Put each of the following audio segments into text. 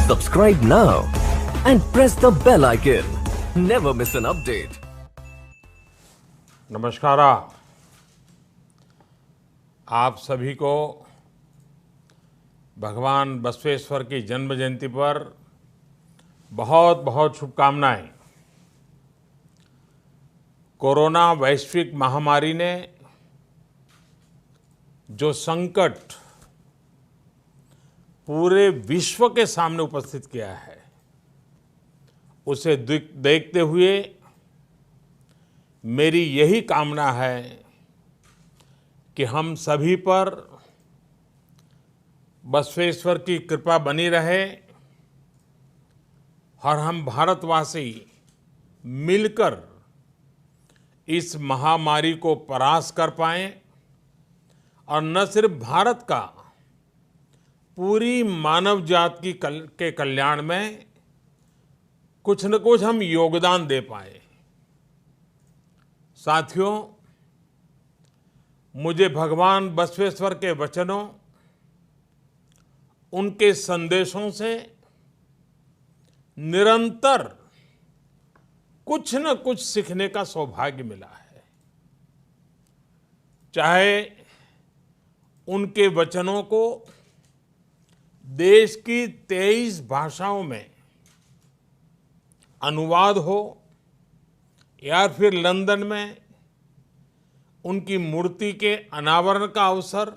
Subscribe now and press the bell icon. Never miss an update. नमस्कार। आप सभी को भगवान बसवेश्वर की जन्म जयंती पर बहुत बहुत शुभकामनाएं। कोरोना वैश्विक महामारी ने जो संकट पूरे विश्व के सामने उपस्थित किया है, उसे देखते हुए मेरी यही कामना है कि हम सभी पर बसवेश्वर की कृपा बनी रहे और हम भारतवासी मिलकर इस महामारी को परास्त कर पाएं और न सिर्फ भारत का, पूरी मानव जाति के कल्याण में कुछ न कुछ हम योगदान दे पाए। साथियों, मुझे भगवान बसवेश्वर के वचनों, उनके संदेशों से निरंतर कुछ न कुछ सीखने का सौभाग्य मिला है। चाहे उनके वचनों को देश की 23 भाषाओं में अनुवाद हो या फिर लंदन में उनकी मूर्ति के अनावरण का अवसर,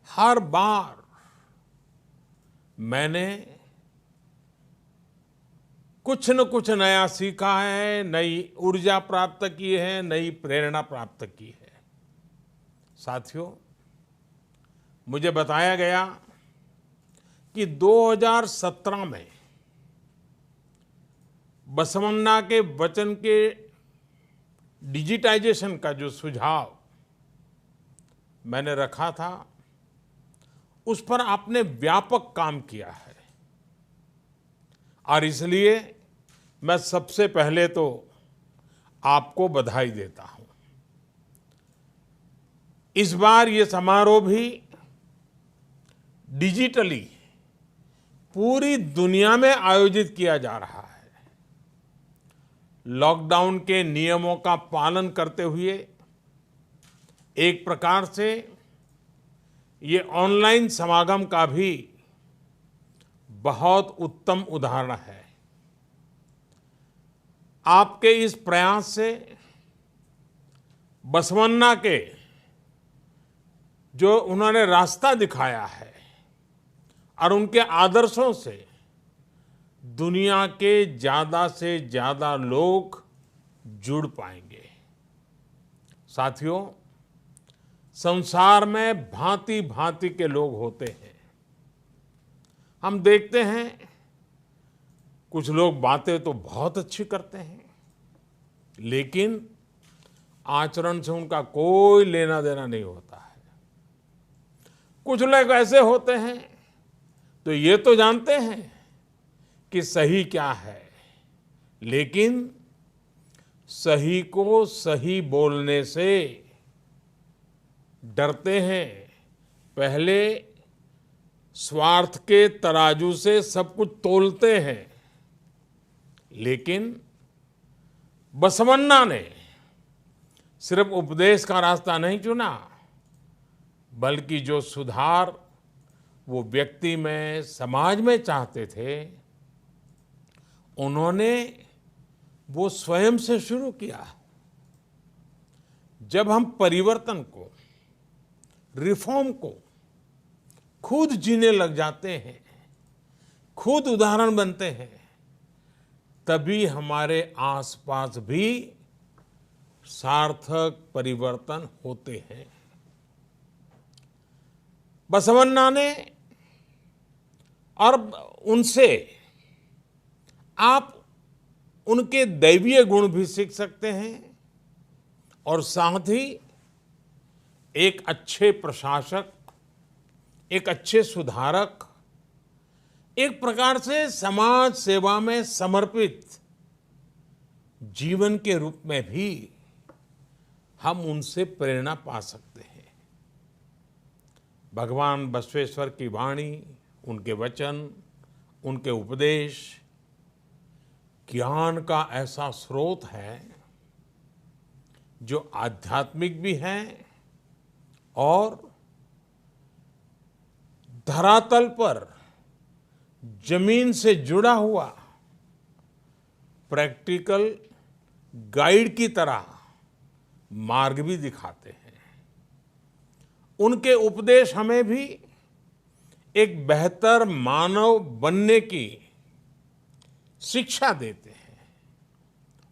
हर बार मैंने कुछ न कुछ नया सीखा है, नई ऊर्जा प्राप्त की है, नई प्रेरणा प्राप्त की है। साथियों, मुझे बताया गया कि 2017 में बसवन्ना के वचन के डिजिटाइजेशन का जो सुझाव मैंने रखा था, उस पर आपने व्यापक काम किया है और इसलिए मैं सबसे पहले तो आपको बधाई देता हूं। इस बार ये समारोह भी डिजिटली पूरी दुनिया में आयोजित किया जा रहा है। लॉकडाउन के नियमों का पालन करते हुए एक प्रकार से ये ऑनलाइन समागम का भी बहुत उत्तम उदाहरण है। आपके इस प्रयास से बसवन्ना के जो उन्होंने रास्ता दिखाया है और उनके आदर्शों से दुनिया के ज्यादा से ज्यादा लोग जुड़ पाएंगे। साथियों, संसार में भांति भांति के लोग होते हैं। हम देखते हैं कुछ लोग बातें तो बहुत अच्छी करते हैं, लेकिन आचरण से उनका कोई लेना देना नहीं होता है। कुछ लोग ऐसे होते हैं तो ये तो जानते हैं कि सही क्या है, लेकिन सही को सही बोलने से डरते हैं। पहले स्वार्थ के तराजू से सब कुछ तोलते हैं। लेकिन बसवन्ना ने सिर्फ उपदेश का रास्ता नहीं चुना, बल्कि जो सुधार वो व्यक्ति में, समाज में चाहते थे, उन्होंने वो स्वयं से शुरू किया। जब हम परिवर्तन को, रिफॉर्म को खुद जीने लग जाते हैं, खुद उदाहरण बनते हैं, तभी हमारे आसपास भी सार्थक परिवर्तन होते हैं। बसवन्ना ने और उनसे आप उनके दैवीय गुण भी सीख सकते हैं और साथ ही एक अच्छे प्रशासक, एक अच्छे सुधारक, एक प्रकार से समाज सेवा में समर्पित जीवन के रूप में भी हम उनसे प्रेरणा पा सकते हैं। भगवान बसवेश्वर की वाणी, उनके वचन, उनके उपदेश ज्ञान का ऐसा स्रोत है जो आध्यात्मिक भी है और धरातल पर जमीन से जुड़ा हुआ प्रैक्टिकल गाइड की तरह मार्ग भी दिखाते हैं। उनके उपदेश हमें भी एक बेहतर मानव बनने की शिक्षा देते हैं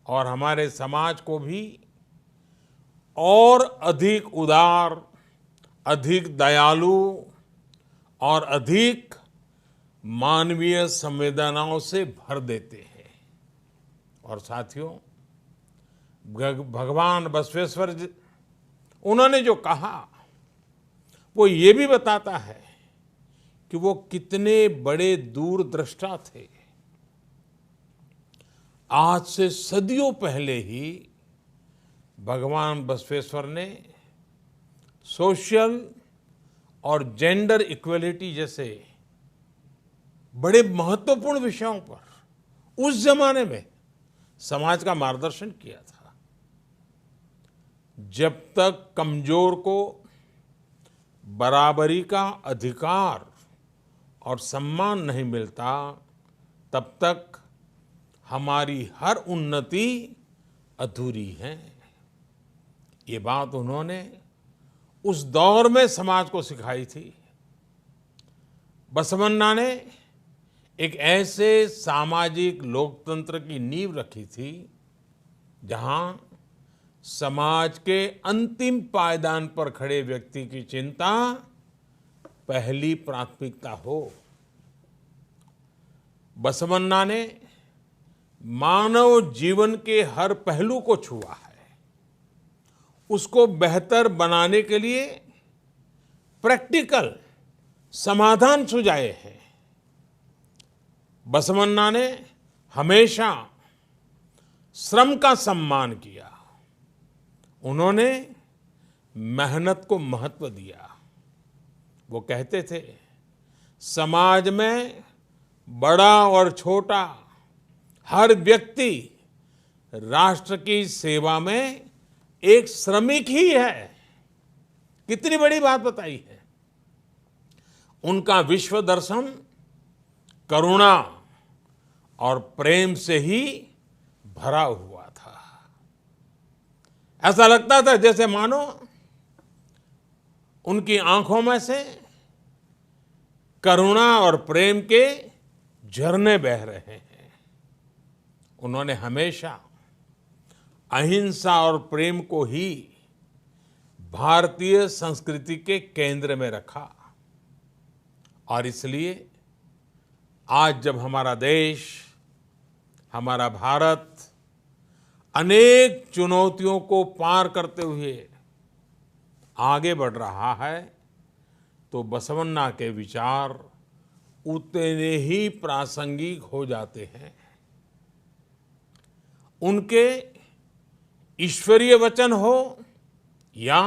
और हमारे समाज को भी और अधिक उदार, अधिक दयालु और अधिक मानवीय संवेदनाओं से भर देते हैं। और साथियों, भगवान बसवेश्वर जी उन्होंने जो कहा वो ये भी बताता है कि वो कितने बड़े दूरदृष्टा थे। आज से सदियों पहले ही भगवान बसवेश्वर ने सोशल और जेंडर इक्वलिटी जैसे बड़े महत्वपूर्ण विषयों पर उस जमाने में समाज का मार्गदर्शन किया था। जब तक कमजोर को बराबरी का अधिकार और सम्मान नहीं मिलता, तब तक हमारी हर उन्नति अधूरी है। ये बात उन्होंने उस दौर में समाज को सिखाई थी। बसवन्ना ने एक ऐसे सामाजिक लोकतंत्र की नींव रखी थी जहां समाज के अंतिम पायदान पर खड़े व्यक्ति की चिंता पहली प्राथमिकता हो। बसवन्ना ने मानव जीवन के हर पहलू को छुआ है, उसको बेहतर बनाने के लिए प्रैक्टिकल समाधान सुझाए हैं। बसवन्ना ने हमेशा श्रम का सम्मान किया। उन्होंने मेहनत को महत्व दिया। वो कहते थे, समाज में बड़ा और छोटा हर व्यक्ति राष्ट्र की सेवा में एक श्रमिक ही है। कितनी बड़ी बात बताई है। उनका विश्व दर्शन करुणा और प्रेम से ही भरा हुआ था। ऐसा लगता था जैसे मानो उनकी आंखों में से करुणा और प्रेम के झरने बह रहे हैं। उन्होंने हमेशा अहिंसा और प्रेम को ही भारतीय संस्कृति के केंद्र में रखा। और इसलिए आज जब हमारा देश, हमारा भारत अनेक चुनौतियों को पार करते हुए आगे बढ़ रहा है, तो बसवन्ना के विचार उतने ही प्रासंगिक हो जाते हैं। उनके ईश्वरीय वचन हो या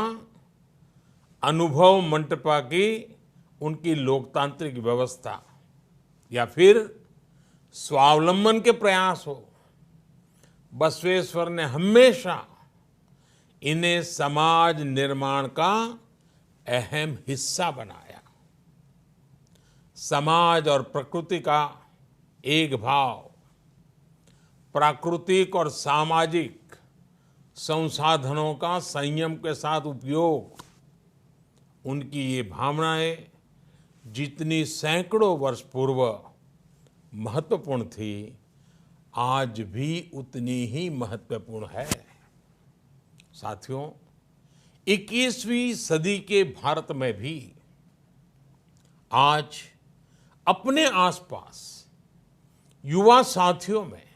अनुभव मंटपा की उनकी लोकतांत्रिक व्यवस्था या फिर स्वावलंबन के प्रयास हो, बसवेश्वर ने हमेशा इन्हें समाज निर्माण का अहम हिस्सा बनाया। समाज और प्रकृति का एक भाव, प्राकृतिक और सामाजिक संसाधनों का संयम के साथ उपयोग, उनकी ये भावनाएं जितनी सैकड़ों वर्ष पूर्व महत्वपूर्ण थी, आज भी उतनी ही महत्वपूर्ण है। साथियों, 21वीं सदी के भारत में भी आज अपने आसपास युवा साथियों में,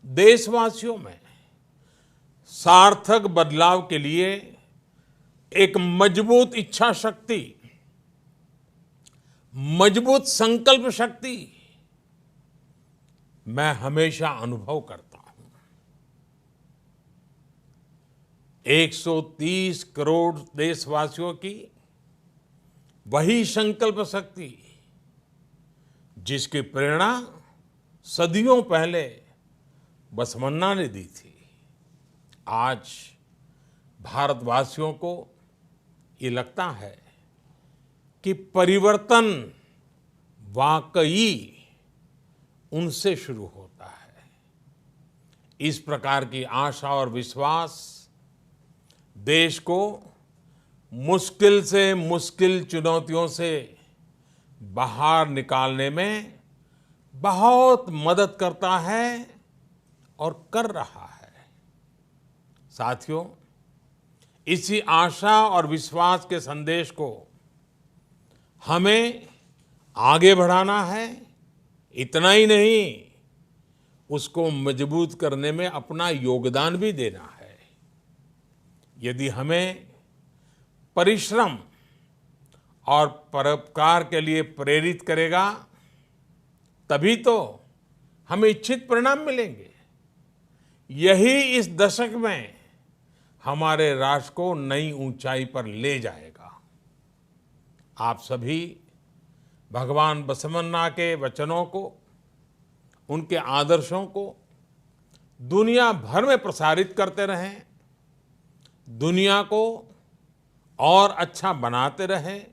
देशवासियों में सार्थक बदलाव के लिए एक मजबूत इच्छा शक्ति, मजबूत संकल्प शक्ति मैं हमेशा अनुभव करता हूं। 130 करोड़ देशवासियों की वही संकल्प शक्ति जिसकी प्रेरणा सदियों पहले बसवन्ना ने दी थी। आज भारतवासियों को ये लगता है कि परिवर्तन वाकई उनसे शुरू होता है। इस प्रकार की आशा और विश्वास देश को मुश्किल से मुश्किल चुनौतियों से बाहर निकालने में बहुत मदद करता है और कर रहा है। साथियों, इसी आशा और विश्वास के संदेश को हमें आगे बढ़ाना है। इतना ही नहीं, उसको मजबूत करने में अपना योगदान भी देना है। यदि हमें परिश्रम और परोपकार के लिए प्रेरित करेगा, तभी तो हमें इच्छित परिणाम मिलेंगे। यही इस दशक में हमारे राष्ट्र को नई ऊंचाई पर ले जाएगा। आप सभी भगवान बसवन्ना के वचनों को, उनके आदर्शों को दुनिया भर में प्रसारित करते रहें, दुनिया को और अच्छा बनाते रहें।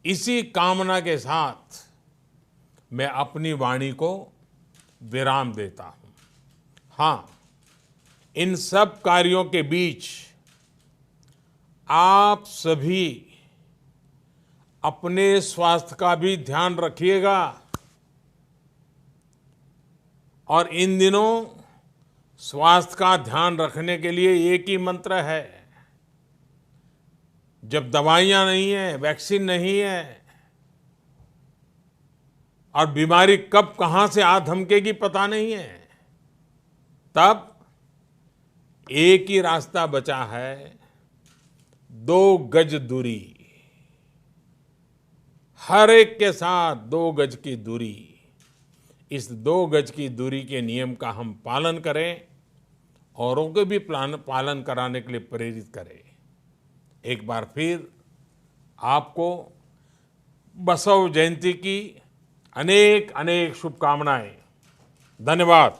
इसी कामना के साथ मैं अपनी वाणी को विराम देता हूं। हाँ, इन सब कार्यों के बीच आप सभी अपने स्वास्थ्य का भी ध्यान रखिएगा। और इन दिनों स्वास्थ्य का ध्यान रखने के लिए एक ही मंत्र है। जब दवाइयां नहीं है, वैक्सीन नहीं है और बीमारी कब कहां से आ धमकेगी पता नहीं है, तब एक ही रास्ता बचा है, 2 गज दूरी। हर एक के साथ 2 गज की दूरी। इस 2 गज की दूरी के नियम का हम पालन करें, औरों को भी पालन कराने के लिए प्रेरित करें। एक बार फिर आपको बसव जयंती की अनेक अनेक शुभकामनाएं। धन्यवाद।